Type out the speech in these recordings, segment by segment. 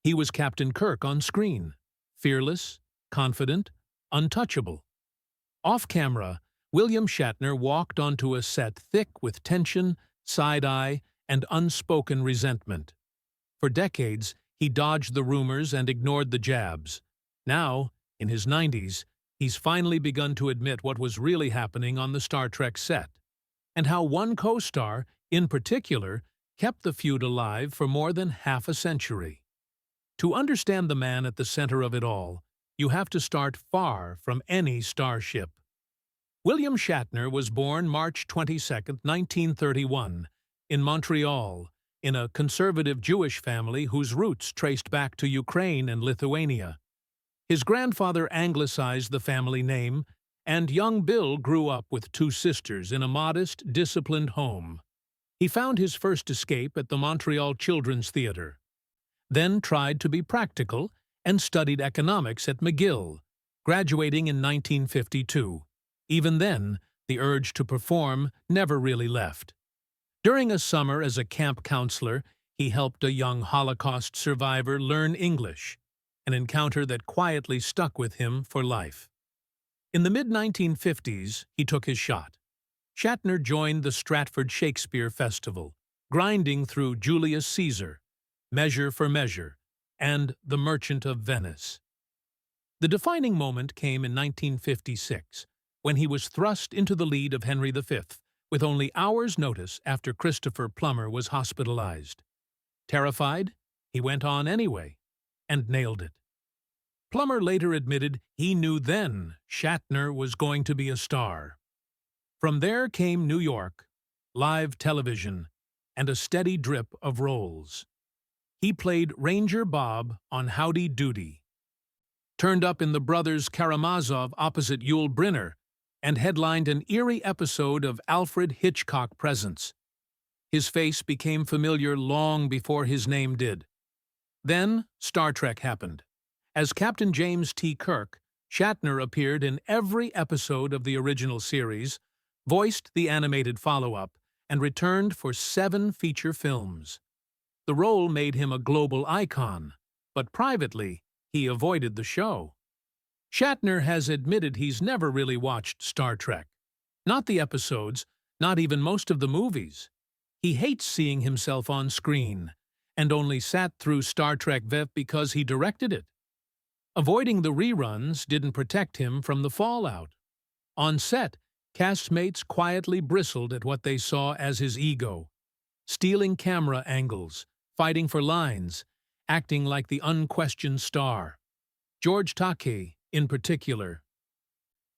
He was Captain Kirk on screen, fearless, confident, untouchable. Off-camera, William Shatner walked onto a set thick with tension, side-eye, and unspoken resentment. For decades, he dodged the rumors and ignored the jabs. Now, in his 90s, he's finally begun to admit what was really happening on the Star Trek set, and how one co-star, in particular, kept the feud alive for more than half a century. To understand the man at the center of it all, you have to start far from any starship. William Shatner was born March 22, 1931, in Montreal, in a conservative Jewish family whose roots traced back to Ukraine and Lithuania. His grandfather anglicized the family name, and young Bill grew up with two sisters in a modest, disciplined home. He found his first escape at the Montreal Children's Theatre, then tried to be practical and studied economics at McGill, graduating in 1952. Even then, the urge to perform never really left. During a summer as a camp counselor, he helped a young Holocaust survivor learn English, an encounter that quietly stuck with him for life. In the mid-1950s, he took his shot. Shatner joined the Stratford Shakespeare Festival, grinding through Julius Caesar, Measure for Measure, and The Merchant of Venice. The defining moment came in 1956, when he was thrust into the lead of Henry V, with only hours' notice after Christopher Plummer was hospitalized. Terrified, he went on anyway, and nailed it. Plummer later admitted he knew then Shatner was going to be a star. From there came New York, live television, and a steady drip of roles. He played Ranger Bob on Howdy Doody, turned up in The Brothers Karamazov opposite Yul Brynner, and headlined an eerie episode of Alfred Hitchcock Presents. His face became familiar long before his name did. Then Star Trek happened. As Captain James T. Kirk, Shatner appeared in every episode of the original series, voiced the animated follow-up, and returned for 7 feature films. The role made him a global icon, but privately, he avoided the show. Shatner has admitted he's never really watched Star Trek. Not the episodes, not even most of the movies. He hates seeing himself on screen, and only sat through Star Trek V because he directed it. Avoiding the reruns didn't protect him from the fallout. On set, castmates quietly bristled at what they saw as his ego, stealing camera angles, fighting for lines, acting like the unquestioned star. George Takei, in particular,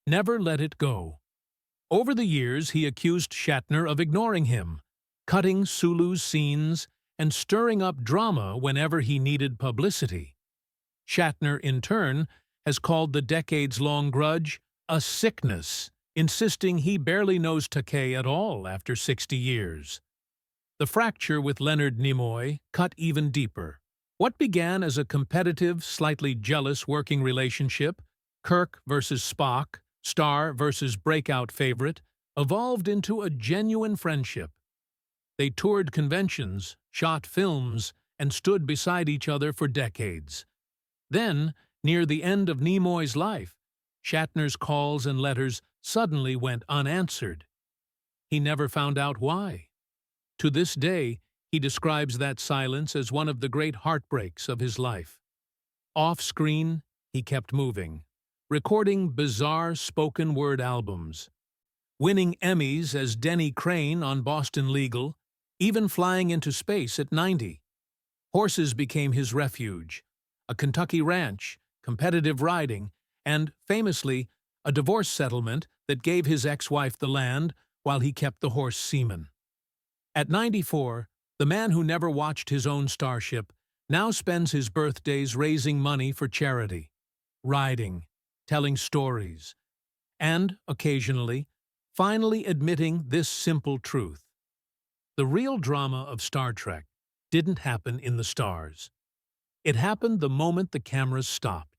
never let it go. Over the years, he accused Shatner of ignoring him, cutting Sulu's scenes, and stirring up drama whenever he needed publicity. Shatner, in turn, has called the decades-long grudge a sickness, insisting he barely knows Takei at all after 60 years. The fracture with Leonard Nimoy cut even deeper. What began as a competitive, slightly jealous working relationship, Kirk versus Spock, star versus breakout favorite, evolved into a genuine friendship. They toured conventions, shot films, and stood beside each other for decades. Then, near the end of Nimoy's life, Shatner's calls and letters suddenly went unanswered. He never found out why. To this day, he describes that silence as one of the great heartbreaks of his life. Off-screen, he kept moving, recording bizarre spoken-word albums, winning Emmys as Denny Crane on Boston Legal, even flying into space at 90. Horses became his refuge, a Kentucky ranch, competitive riding, and, famously, a divorce settlement that gave his ex-wife the land while he kept the horse semen. At 94, the man who never watched his own starship now spends his birthdays raising money for charity, riding, telling stories, and, occasionally, finally admitting this simple truth. The real drama of Star Trek didn't happen in the stars. It happened the moment the cameras stopped.